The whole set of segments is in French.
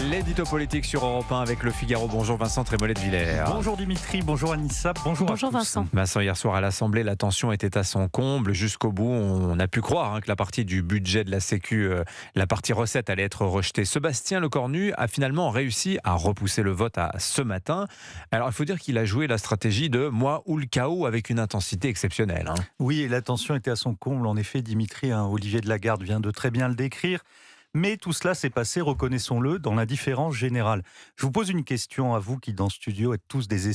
L'édito politique sur Europe 1 avec Le Figaro. Bonjour Vincent Trémollet de Villers. Bonjour Dimitri, bonjour Anissa, bonjour à tous. Vincent. Vincent, hier soir à l'Assemblée, la tension était à son comble. Jusqu'au bout, on a pu croire que la partie du budget de la Sécu, la partie recette allait être rejetée. Sébastien Lecornu a finalement réussi à repousser le vote à ce matin. Alors il faut dire qu'il a joué la stratégie de moi ou le chaos avec une intensité exceptionnelle. Oui, et la tension était à son comble. En effet, Dimitri, Olivier de Lagarde vient de très bien le décrire. Mais tout cela s'est passé, reconnaissons-le, dans l'indifférence générale. Je vous pose une question à vous qui, dans ce studio, êtes tous des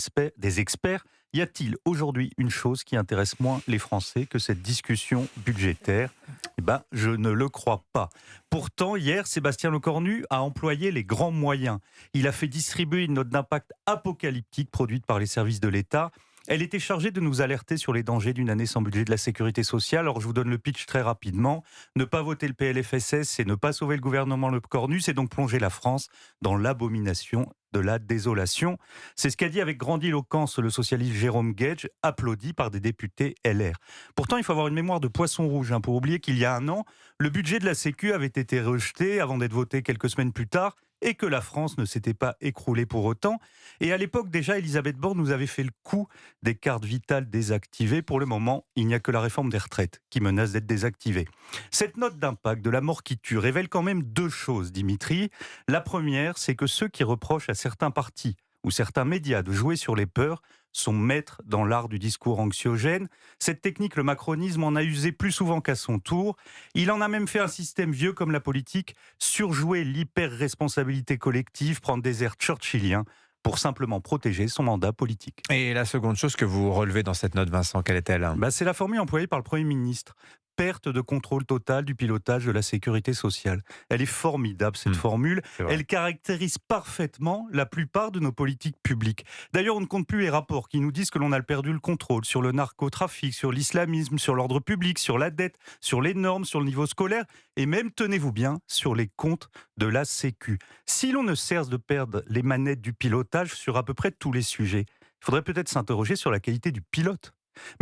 experts. Y a-t-il aujourd'hui une chose qui intéresse moins les Français que cette discussion budgétaire ? Eh bien, je ne le crois pas. Pourtant, hier, Sébastien Lecornu a employé les grands moyens. Il a fait distribuer une note d'impact apocalyptique produite par les services de l'État. Elle était chargée de nous alerter sur les dangers d'une année sans budget de la sécurité sociale. Alors je vous donne le pitch très rapidement. Ne pas voter le PLFSS, c'est ne pas sauver le gouvernement Lecornu, c'est donc plonger la France dans l'abomination de la désolation. C'est ce qu'a dit avec grandiloquence le socialiste Jérôme Guedj, applaudi par des députés LR. Pourtant, il faut avoir une mémoire de poisson rouge pour oublier qu'il y a un an, le budget de la Sécu avait été rejeté avant d'être voté quelques semaines plus tard, et que la France ne s'était pas écroulée pour autant. Et à l'époque, déjà, Elisabeth Borne nous avait fait le coup des cartes vitales désactivées. Pour le moment, il n'y a que la réforme des retraites qui menace d'être désactivée. Cette note d'impact de la mort qui tue révèle quand même deux choses, Dimitri. La première, c'est que ceux qui reprochent à certains partis ou certains médias de jouer sur les peurs sont maîtres dans l'art du discours anxiogène. Cette technique, le macronisme en a usé plus souvent qu'à son tour. Il en a même fait un système vieux comme la politique, surjouer l'hyper-responsabilité collective, prendre des airs churchilliens pour simplement protéger son mandat politique. Et la seconde chose que vous relevez dans cette note, Vincent, quelle est-elle ? C'est la formule employée par le Premier ministre. Perte de contrôle total du pilotage de la sécurité sociale. Elle est formidable, cette formule. Elle caractérise parfaitement la plupart de nos politiques publiques. D'ailleurs, on ne compte plus les rapports qui nous disent que l'on a perdu le contrôle sur le narcotrafic, sur l'islamisme, sur l'ordre public, sur la dette, sur les normes, sur le niveau scolaire et même, tenez-vous bien, sur les comptes de la Sécu. Si l'on ne cesse de perdre les manettes du pilotage sur à peu près tous les sujets, il faudrait peut-être s'interroger sur la qualité du pilote.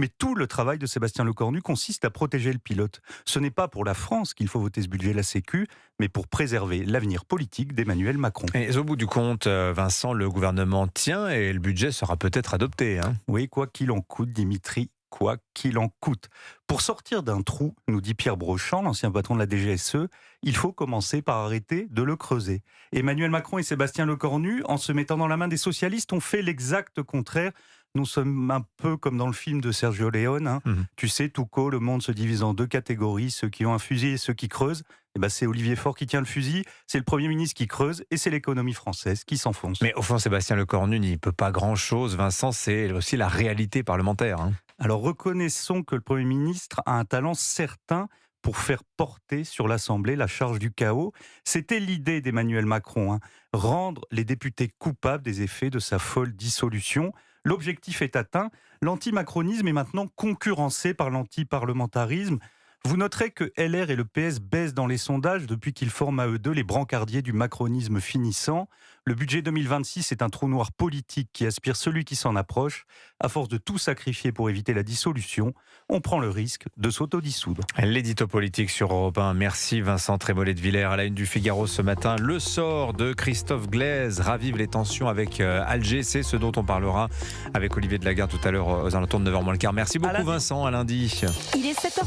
Mais tout le travail de Sébastien Lecornu consiste à protéger le pilote. Ce n'est pas pour la France qu'il faut voter ce budget de la Sécu, mais pour préserver l'avenir politique d'Emmanuel Macron. Et au bout du compte, Vincent, le gouvernement tient et le budget sera peut-être adopté. Oui, quoi qu'il en coûte, Dimitri, quoi qu'il en coûte. Pour sortir d'un trou, nous dit Pierre Brochand, l'ancien patron de la DGSE, il faut commencer par arrêter de le creuser. Emmanuel Macron et Sébastien Lecornu, en se mettant dans la main des socialistes, ont fait l'exact contraire. Nous sommes un peu comme dans le film de Sergio Leone. Tu sais, Tuco, le monde se divise en deux catégories, ceux qui ont un fusil et ceux qui creusent. C'est Olivier Faure qui tient le fusil, c'est le Premier ministre qui creuse et c'est l'économie française qui s'enfonce. Mais au fond, Sébastien Lecornu n'y peut pas grand-chose. Vincent, c'est aussi la réalité parlementaire. Alors reconnaissons que le Premier ministre a un talent certain pour faire porter sur l'Assemblée la charge du chaos. C'était l'idée d'Emmanuel Macron, rendre les députés coupables des effets de sa folle dissolution. L'objectif est atteint, l'antimacronisme est maintenant concurrencé par l'antiparlementarisme. Vous noterez que LR et le PS baissent dans les sondages depuis qu'ils forment à eux deux les brancardiers du macronisme finissant. Le budget 2026 est un trou noir politique qui aspire celui qui s'en approche. À force de tout sacrifier pour éviter la dissolution, on prend le risque de s'autodissoudre. L'édito politique sur Europe 1. Merci Vincent Trémollet de Villers. À la une du Figaro ce matin, le sort de Christophe Glaise ravive les tensions avec Alger. C'est ce dont on parlera avec Olivier de Lagarde tout à l'heure aux alentours de 9h moins le quart. Merci beaucoup Vincent, à lundi. Il est 7h.